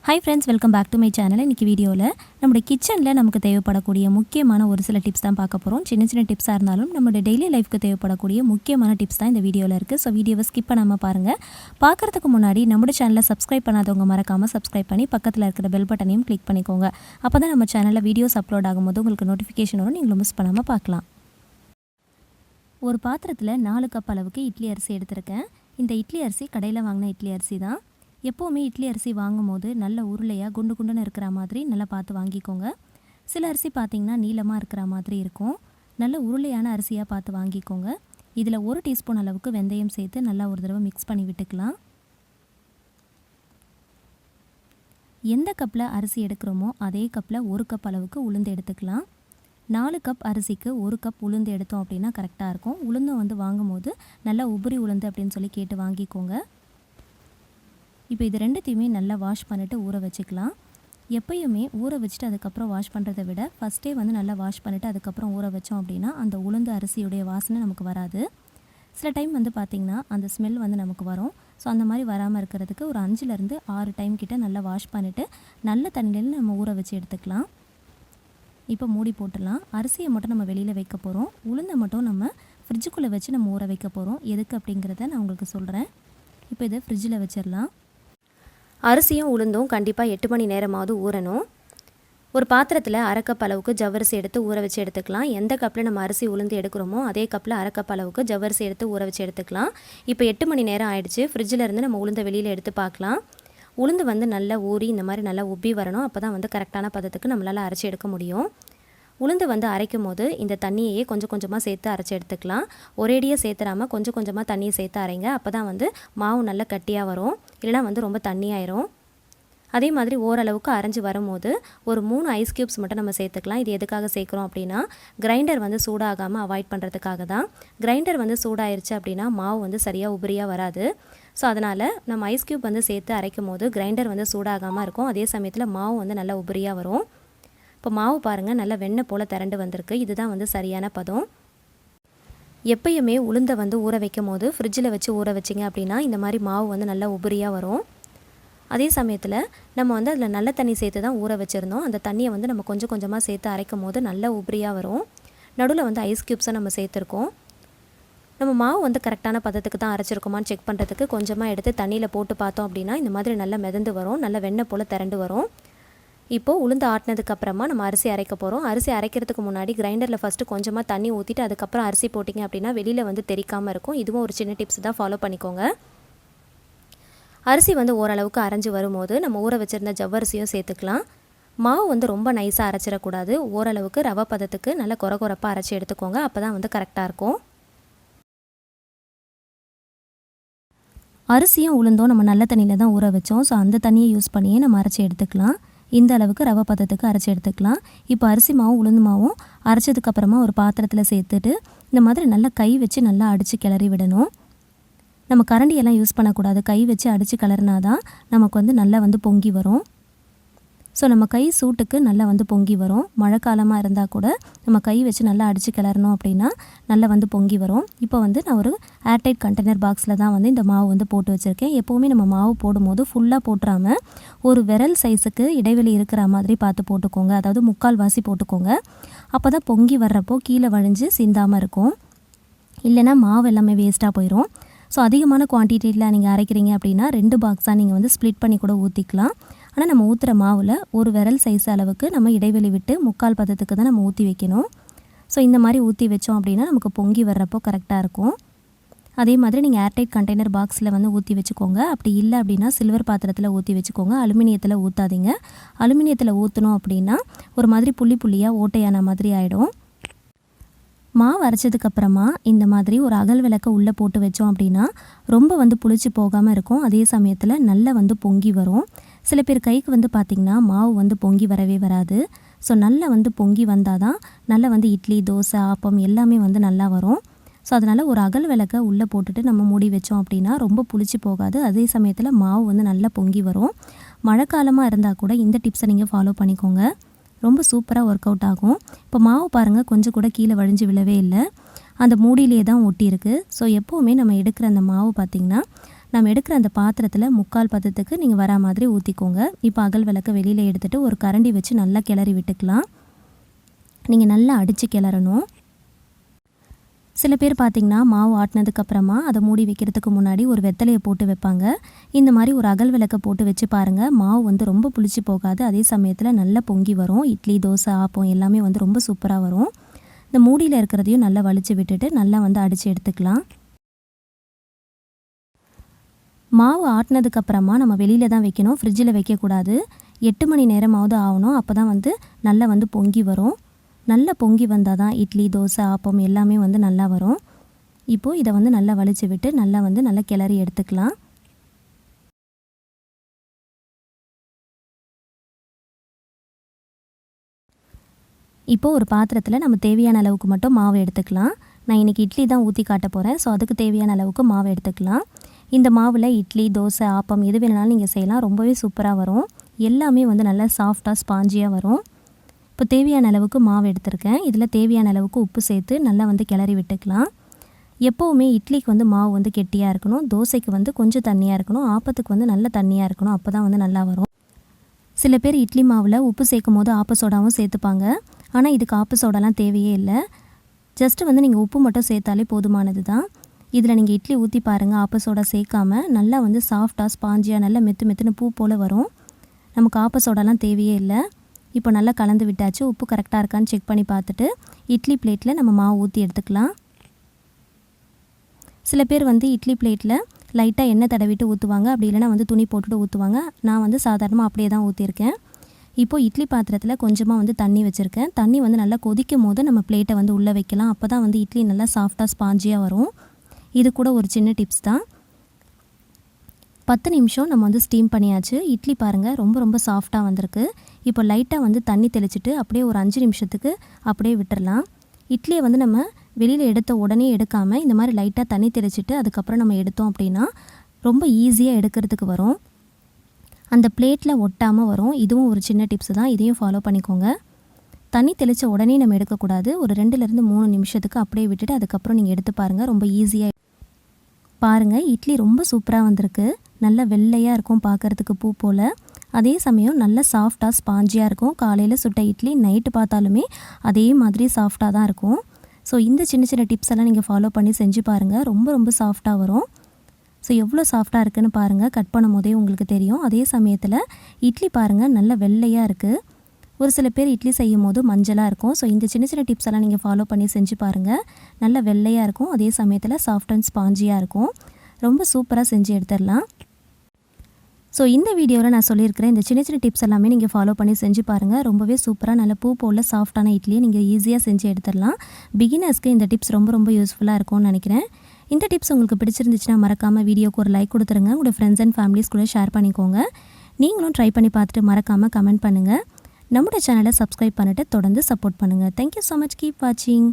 Hi friends, welcome back to my channel. இன்றைக்கி வீடியோவில் நம்மளுடைய கிச்சனில் நமக்கு தேவைப்படக்கூடிய முக்கியமான ஒரு சில டிப்ஸ் தான் பார்க்க போகிறோம். சின்ன சின்ன டிப்ஸாக இருந்தாலும் நம்மளுடைய டெய்லி லைஃப்க்கு தேவைப்படக்கூடிய முக்கியமான டிப்ஸ் தான் இந்த வீடியோவில் இருக்குது. ஸோ வீடியோவை ஸ்கிப் பண்ணாமல் பாருங்கள். பார்க்குறதுக்கு முன்னாடி நம்மளுடைய சேனலை சப்ஸ்கிரைப் பண்ணாதவங்க மறக்காமல் சப்ஸ்கிரைப் பண்ணி பக்கத்தில் இருக்கிற பெல் பட்டனையும் கிளிக் பண்ணிக்கோங்க. அப்போ தான் நம்ம சேனலில் வீடியோஸ் அப்லோட் ஆகும்போது உங்களுக்கு நோட்டிஃபிகேஷன் வரும், நீங்களும் மிஸ் பண்ணாமல் பார்க்கலாம். ஒரு பாத்திரத்தில் 4 கப் அளவுக்கு இட்லி அரிசி எடுத்திருக்கேன். இந்த இட்லி அரிசி கடையில் வாங்கின இட்லி அரிசி தான். எப்போவுமே இட்லி அரிசி வாங்கும் போது நல்ல உருளையாக குண்டு குண்டுன்னு இருக்கிற மாதிரி நல்லா பார்த்து வாங்கிக்கோங்க. சில அரிசி பார்த்திங்கன்னா நீளமாக இருக்கிற மாதிரி இருக்கும். நல்ல உருளையான அரிசியாக பார்த்து வாங்கிக்கோங்க. இதில் 1 டீஸ்பூன் அளவுக்கு வெந்தயம் சேர்த்து நல்லா ஒரு தடவை மிக்ஸ் பண்ணி விட்டுக்கலாம். எந்த கப்பில் அரிசி எடுக்கிறோமோ அதே கப்பில் 1 கப் அளவுக்கு உளுந்து எடுத்துக்கலாம். 4 கப் அரிசிக்கு 1 கப் உளுந்து எடுத்தோம் அப்படின்னா கரெக்டாக இருக்கும். உளுந்தை வாங்கும் போது நல்லா உபரி உளுந்து அப்படின்னு சொல்லி கேட்டு வாங்கிக்கோங்க. இப்போ இது ரெண்டுத்தையுமே நல்லா வாஷ் பண்ணிவிட்டு ஊற வச்சுக்கலாம். எப்போயுமே ஊற வச்சுட்டு அதுக்கப்புறம் வாஷ் பண்ணுறதை விட ஃபஸ்ட்டே நல்லா வாஷ் பண்ணிவிட்டு அதுக்கப்புறம் ஊற வச்சோம் அப்படின்னா அந்த உளுந்து அரிசியுடைய வாசனை நமக்கு வராது. சில டைம் பார்த்திங்கன்னா அந்த ஸ்மெல் நமக்கு வரும். ஸோ அந்த மாதிரி வராமல் இருக்கிறதுக்கு ஒரு 5லேருந்து 6 டைம் கிட்ட நல்லா வாஷ் பண்ணிவிட்டு நல்ல தண்ணியில் நம்ம ஊற வச்சு எடுத்துக்கலாம். இப்போ மூடி போட்டுடலாம். அரிசியை மட்டும் நம்ம வெளியில் வைக்க போகிறோம். உளுந்தை மட்டும் நம்ம ஃப்ரிட்ஜுக்குள்ளே வச்சு நம்ம ஊற வைக்க போகிறோம். எதுக்கு அப்படிங்கிறத நான் உங்களுக்கு சொல்கிறேன். இப்போ இதை ஃப்ரிட்ஜில் வச்சிடலாம். அரிசியும் உளுந்தும் கண்டிப்பாக 8 மணி நேரமாவது ஊறணும். ஒரு பாத்திரத்தில் 1/2 கப் அளவுக்கு ஜவ்வரிசி எடுத்து ஊற வச்சு எடுத்துக்கலாம். எந்த கப்பில் நம்ம அரிசி உளுந்து எடுக்கிறோமோ அதே கப்பில் 1/2 கப் அளவுக்கு ஜவ்வரிசி எடுத்து ஊற வச்சு எடுத்துக்கலாம். இப்போ 8 மணி நேரம் ஆயிடுச்சு. ஃப்ரிட்ஜில் இருந்து நம்ம உளுந்தை வெளியில் எடுத்து பார்க்கலாம். உளுந்து நல்லா ஊறி இந்த மாதிரி நல்லா உப்பி வரணும். அப்போ தான் கரெக்டான பதத்துக்கு நம்மளால் அரைச்சி எடுக்க முடியும். உளுந்து அரைக்கும் போது இந்த தண்ணியையே கொஞ்சம் கொஞ்சமாக சேர்த்து அரைச்சி எடுத்துக்கலாம். ஒரேடியாக சேர்த்துறாமல் கொஞ்சம் கொஞ்சமாக தண்ணியை சேர்த்து அரைங்க. அப்போ தான் மாவு நல்லா கட்டியாக வரும். இல்லைனா ரொம்ப தண்ணியாயிரும். அதே மாதிரி ஓரளவுக்கு அரைஞ்சி வரும்போது ஒரு 3 ஐஸ் க்யூப்ஸ் மட்டும் நம்ம சேர்த்துக்கலாம். இது எதுக்காக சேர்க்குறோம் அப்படின்னா கிரைண்டர் சூடாகாமல் அவாய்ட் பண்ணுறதுக்காக தான். கிரைண்டர் சூடாயிருச்சு அப்படின்னா மாவு சரியாக உபரியாக வராது. ஸோ அதனால் நம்ம ஐஸ் க்யூப் சேர்த்து அரைக்கும் போது கிரைண்டர் சூடாகாமல் இருக்கும். அதே சமயத்தில் மாவு நல்லா உபரியாக வரும். இப்போ மாவு பாருங்கள், நல்லா வெண்ணெய் போல் திரண்டு வந்திருக்கு. இதுதான் சரியான பதம். எப்பயுமே உளுந்தை ஊற வைக்கும் போது ஃப்ரிட்ஜில் வச்சு ஊற வச்சிங்க அப்படின்னா இந்த மாதிரி மாவு நல்லா உபரியாக வரும். அதே சமயத்தில் நம்ம அதில் நல்ல தண்ணி சேர்த்து தான் ஊற வச்சுருந்தோம். அந்த தண்ணியை நம்ம கொஞ்சம் கொஞ்சமாக சேர்த்து அரைக்கும் போது நல்லா உபரியாக வரும். நடுவில் ஐஸ் க்யூப்ஸை நம்ம சேர்த்துருக்கோம். நம்ம மாவு கரெக்டான பதத்துக்கு தான் அரைச்சிருக்கோமான்னு செக் பண்ணுறதுக்கு கொஞ்சமாக எடுத்து தண்ணியில் போட்டு பார்த்தோம் அப்படின்னா இந்த மாதிரி நல்லா மிதந்து வரும். நல்லா வெண்ணெய் போல் திரண்டு வரும். இப்போது உளுந்து ஆட்டினதுக்கப்புறமா நம்ம அரிசி அரைக்க போகிறோம். அரிசி அரைக்கிறதுக்கு முன்னாடி கிரைண்டரில் ஃபஸ்ட்டு கொஞ்சமாக தண்ணி ஊற்றிட்டு அதுக்கப்புறம் அரிசி போட்டிங்க அப்படின்னா வெளியில் தெரிக்காமல் இருக்கும். இதுவும் ஒரு சின்ன டிப்ஸ் தான், ஃபாலோ பண்ணிக்கோங்க. அரிசி ஓரளவுக்கு அரைஞ்சி வரும்போது நம்ம ஊற வச்சுருந்த ஜவ்வரிசியும் சேர்த்துக்கலாம். மாவு ரொம்ப நைஸாக அரைச்சிடக்கூடாது. ஓரளவுக்கு ரவை பதத்துக்கு நல்லா கொரப்பாக அரைச்சி எடுத்துக்கோங்க. அப்போ தான் கரெக்டாக இருக்கும். அரிசியும் உளுந்தும் நம்ம நல்ல தண்ணியில் தான் ஊற வச்சோம். ஸோ அந்த தண்ணியை யூஸ் பண்ணியே நம்ம அரைச்சி எடுத்துக்கலாம். இந்த அளவுக்கு ரவை பதத்துக்கு அரைச்சி எடுத்துக்கலாம். இப்போ அரிசி மாவும் உளுந்து மாவும் அரைச்சதுக்கப்புறமா ஒரு பாத்திரத்தில் சேர்த்துட்டு இந்த மாதிரி நல்லா கை வச்சு நல்லா அடித்து கிளறி விடணும். நம்ம கரண்டியெல்லாம் யூஸ் பண்ணக்கூடாது. கை வச்சு அடித்து கிளறினா தான் நமக்கு நல்லா பொங்கி வரும். ஸோ நம்ம கை சூட்டுக்கு நல்லா பொங்கி வரும். மழை காலமாக இருந்தால் கூட நம்ம கை வச்சு நல்லா அடித்து கிளறணும் அப்படின்னா நல்லா பொங்கி வரும். இப்போ நான் ஒரு ஏர்டைட் கண்டெய்னர் பாக்ஸில் தான் இந்த மாவு போட்டு வச்சுருக்கேன். எப்போவுமே நம்ம மாவு போடும்போது ஃபுல்லாக போட்டுறாமல் ஒரு விரல் சைஸுக்கு இடைவெளி இருக்கிற மாதிரி பார்த்து போட்டுக்கோங்க. அதாவது 3/4 வாசி போட்டுக்கோங்க. அப்போ தான் பொங்கி வர்றப்போ கீழே வழிஞ்சு சிந்தாமல் இருக்கும். இல்லைனா மாவு எல்லாமே வேஸ்ட்டாக போயிடும். ஸோ அதிகமான குவான்டிட்டியில் நீங்கள் அரைக்கிறீங்க அப்படின்னா 2 பாக்ஸாக நீங்கள் ஸ்ப்ளிட் பண்ணி கூட ஊற்றிக்கலாம். ஆனால் நம்ம ஊற்றுற மாவில் ஒரு விரல் சைஸ் அளவுக்கு நம்ம இடைவெளி விட்டு 3/4 பதத்துக்கு தான் நம்ம ஊற்றி வைக்கணும். ஸோ இந்த மாதிரி ஊற்றி வச்சோம் அப்படின்னா நமக்கு பொங்கி வர்றப்போ கரெக்டாக இருக்கும். அதே மாதிரி நீங்கள் ஏர்டைட் கண்டெய்னர் பாக்ஸில் ஊற்றி வச்சுக்கோங்க. அப்படி இல்லை அப்படின்னா சில்வர் பாத்திரத்தில் ஊற்றி வச்சுக்கோங்க. அலுமினியத்தில் ஊற்றாதீங்க. அலுமினியத்தில் ஊற்றணும் அப்படின்னா ஒரு மாதிரி புள்ளியாக ஓட்டையான மாதிரி ஆகிடும். மாவு அரைச்சதுக்கப்புறமா இந்த மாதிரி ஒரு அகல் விளக்க உள்ளே போட்டு வச்சோம் அப்படின்னா ரொம்ப புளிச்சு போகாமல் இருக்கும். அதே சமயத்தில் நல்லா பொங்கி வரும். சில பேர் கைக்கு பார்த்திங்கன்னா மாவு பொங்கி வரவே வராது. ஸோ நல்லா பொங்கி வந்தால் தான் நல்லா இட்லி, தோசை, ஆப்பம் எல்லாமே நல்லா வரும். ஸோ அதனால் ஒரு அகல் விளக்க உள்ளே போட்டுட்டு நம்ம மூடி வச்சோம் அப்படின்னா ரொம்ப புளிச்சு போகாது. அதே சமயத்தில் மாவு நல்லா பொங்கி வரும். மழை காலமாக இருந்தால் கூட இந்த டிப்ஸை நீங்கள் ஃபாலோ பண்ணிக்கோங்க. ரொம்ப சூப்பராக ஒர்க் அவுட் ஆகும். இப்போ மாவு பாருங்கள், கொஞ்சம் கூட கீழே வழிஞ்சு விழவே இல்லை. அந்த மூடியிலே தான் ஒட்டியிருக்கு. ஸோ எப்போவுமே நம்ம எடுக்கிற அந்த மாவு பார்த்திங்கன்னா நம்ம எடுக்கிற அந்த பாத்திரத்தில் 3/4 பதத்துக்கு நீங்கள் வரா மாதிரி ஊற்றிக்கோங்க. இப்போ அகல் விளக்க வெளியில் எடுத்துகிட்டு ஒரு கரண்டி வச்சு நல்லா கிளறி விட்டுக்கலாம். நீங்கள் நல்லா அடித்து கிளறணும். சில பேர் பார்த்திங்கன்னா மாவு ஆட்டினதுக்கப்புறமா அதை மூடி வைக்கிறதுக்கு முன்னாடி ஒரு வெத்தலையை போட்டு வைப்பாங்க. இந்த மாதிரி ஒரு அகல் விளக்க போட்டு வச்சு பாருங்கள். மாவு வந்து ரொம்ப புளிச்சு போகாது. அதே சமயத்தில் நல்லா பொங்கி வரும். இட்லி, தோசை, ஆப்பம் எல்லாமே வந்து ரொம்ப சூப்பராக வரும். இந்த மூடியில் இருக்கிறதையும் நல்லா வலிச்சு விட்டுட்டு நல்லா வந்து அடித்து எடுத்துக்கலாம். மாவு ஆட்டினதுக்கப்புறமா நம்ம வெளியில் தான் வைக்கணும், ஃப்ரிட்ஜில் வைக்கக்கூடாது. 8 மணி நேரமாவது ஆகணும். அப்போ தான் வந்து நல்லா வந்து பொங்கி வரும். நல்லா பொங்கி வந்தால் தான் இட்லி, தோசை, ஆப்பம் எல்லாமே வந்து நல்லா வரும். இப்போது இதை வந்து நல்லா வலிச்சு விட்டு நல்லா கிளறி எடுத்துக்கலாம். இப்போது ஒரு பாத்திரத்தில் நம்ம தேவையான அளவுக்கு மட்டும் மாவு எடுத்துக்கலாம். நான் இன்றைக்கி இட்லி தான் ஊற்றி காட்ட போகிறேன். ஸோ அதுக்கு தேவையான அளவுக்கு மாவு எடுத்துக்கலாம். இந்த மாவில் இட்லி, தோசை, ஆப்பம் எது வேணாலும் நீங்கள் செய்யலாம். ரொம்பவே சூப்பராக வரும். எல்லாமே வந்து நல்லா சாஃப்டாக ஸ்பாஞ்சியாக வரும். இப்போ தேவையான அளவுக்கு மாவு எடுத்திருக்கேன். இதில் தேவையான அளவுக்கு உப்பு சேர்த்து நல்லா வந்து கிளறி விட்டுக்கலாம். எப்போவுமே இட்லிக்கு வந்து மாவு வந்து கெட்டியாக இருக்கணும், தோசைக்கு வந்து கொஞ்சம் தண்ணியாக இருக்கணும், ஆப்பத்துக்கு வந்து நல்ல தண்ணியாக இருக்கணும். அப்போ தான் வந்து நல்லா வரும். சில பேர் இட்லி மாவில் உப்பு சேர்க்கும் போது ஆப்ப சோடாவும் சேர்த்துப்பாங்க. ஆனால் இதுக்கு ஆப்ப சோடாலாம் தேவையே இல்லை. ஜஸ்ட்டு வந்து நீங்கள் உப்பு மட்டும் சேர்த்தாலே போதுமானது தான். இதில் நீங்கள் இட்லி ஊற்றி பாருங்கள். ஆப்ப சோடா சேர்க்காமல் நல்லா வந்து சாஃப்டாக ஸ்பாஞ்சியாக நல்லா மெத்துன்னு பூ போல் வரும். நமக்கு ஆப்ப சோடாலாம் தேவையே இல்லை. இப்போ நல்லா கலந்து விட்டாச்சு. உப்பு கரெக்டாக இருக்கான்னு செக் பண்ணி பார்த்துட்டு இட்லி பிளேட்டில் நம்ம மாவு ஊற்றி எடுத்துக்கலாம். சில பேர் வந்து இட்லி பிளேட்டில் லைட்டாக எண்ணெய் தடவிட்டு ஊற்றுவாங்க. அப்படி இல்லைனா வந்து துணி போட்டுட்டு ஊற்றுவாங்க. நான் வந்து சாதாரணமாக அப்படியே தான் ஊற்றிருக்கேன். இப்போது இட்லி பாத்திரத்தில் கொஞ்சமாக வந்து தண்ணி வச்சுருக்கேன். தண்ணி வந்து நல்லா கொதிக்கும் போது நம்ம பிளேட்டை வந்து உள்ளே வைக்கலாம். அப்போ தான் வந்து இட்லி நல்லா சாஃப்டாக ஸ்பாஞ்சியாக வரும். இது கூட ஒரு சின்ன டிப்ஸ் தான். 10 நிமிஷம் நம்ம வந்து ஸ்டீம் பண்ணியாச்சு. இட்லி பாருங்கள் ரொம்ப சாஃப்டாக வந்திருக்கு. இப்போ லைட்டாக வந்து தண்ணி தெளிச்சிட்டு அப்படியே ஒரு 5 நிமிஷத்துக்கு அப்படியே விட்டுறலாம். இட்லியை வந்து நம்ம வெளியில் எடுத்த உடனே எடுக்காமல் இந்த மாதிரி லைட்டாக தண்ணி தெளிச்சிட்டு அதுக்கப்புறம் நம்ம எடுத்தோம் அப்படின்னா ரொம்ப ஈஸியாக எடுக்கிறதுக்கு வரும். அந்த பிளேட்டில் ஒட்டாமல் வரும். இதுவும் ஒரு சின்ன டிப்ஸ் தான். இதையும் ஃபாலோ பண்ணிக்கோங்க. தண்ணி தெளித்த உடனே நம்ம எடுக்கக்கூடாது. ஒரு 2லேருந்து 3 நிமிஷத்துக்கு அப்படியே விட்டுட்டு அதுக்கப்புறம் நீங்கள் எடுத்து பாருங்கள். ரொம்ப ஈஸியாக பாருங்கள். இட்லி ரொம்ப சூப்பராக வந்திருக்கு. நல்லா வெள்ளையாக இருக்கும் பார்க்குறதுக்கு பூ போல். அதே சமயம் நல்லா சாஃப்டாக ஸ்பாஞ்சியாக இருக்கும். காலையில் சுட்ட இட்லி நைட்டு பார்த்தாலுமே அதே மாதிரி சாஃப்டாக தான் இருக்கும். ஸோ இந்த சின்ன டிப்ஸ் எல்லாம் நீங்கள் ஃபாலோ பண்ணி செஞ்சு பாருங்கள். ரொம்ப சாஃப்டாக வரும். ஸோ எவ்வளோ சாஃப்டாக இருக்குதுன்னு பாருங்கள். கட் பண்ணும் போதே உங்களுக்கு தெரியும். அதே சமயத்தில் இட்லி பாருங்கள் நல்லா வெள்ளையாக இருக்குது. ஒரு சில பேர் இட்லி செய்யும் போது மஞ்சளாக இருக்கும். ஸோ இந்த சின்ன டிப்ஸ் எல்லாம் நீங்கள் ஃபாலோ பண்ணி செஞ்சு பாருங்கள். நல்லா வெள்ளையாக இருக்கும். அதே சமயத்தில் சாஃப்ட் அண்ட் ஸ்பாஞ்சியாக இருக்கும். ரொம்ப சூப்பராக செஞ்சு எடுத்துடலாம். ஸோ இந்த வீடியோவில் நான் சொல்லியிருக்கிறேன் இந்த சின்ன டிப்ஸ் எல்லாமே நீங்கள் ஃபாலோ பண்ணி செஞ்சு பாருங்கள். ரொம்பவே சூப்பராக நல்ல பூ போல் சாஃப்டான இட்லியை நீங்கள் ஈஸியாக செஞ்சு எடுத்துடலாம். பிகினர்ஸ்க்கு இந்த டிப்ஸ் ரொம்ப யூஸ்ஃபுல்லாக இருக்கும்னு நினைக்கிறேன். இந்த டிப்ஸ் உங்களுக்கு பிடிச்சிருந்துச்சுன்னா மறக்காமல் வீடியோக்கு ஒரு லைக் கொடுத்துருங்க. உங்களோட ஃப்ரெண்ட்ஸ் அண்ட் ஃபேமிலிஸ் கூட ஷேர் பண்ணிக்கோங்க. நீங்களும் ட்ரை பண்ணி பார்த்துட்டு மறக்காமல் கமெண்ட் பண்ணுங்கள். நம்மளோட சேனலை சப்ஸ்கிரைப் பண்ணிவிட்டு தொடர்ந்து சப்போர்ட் பண்ணுங்கள். Thank you so much. கீப் வாட்சிங்.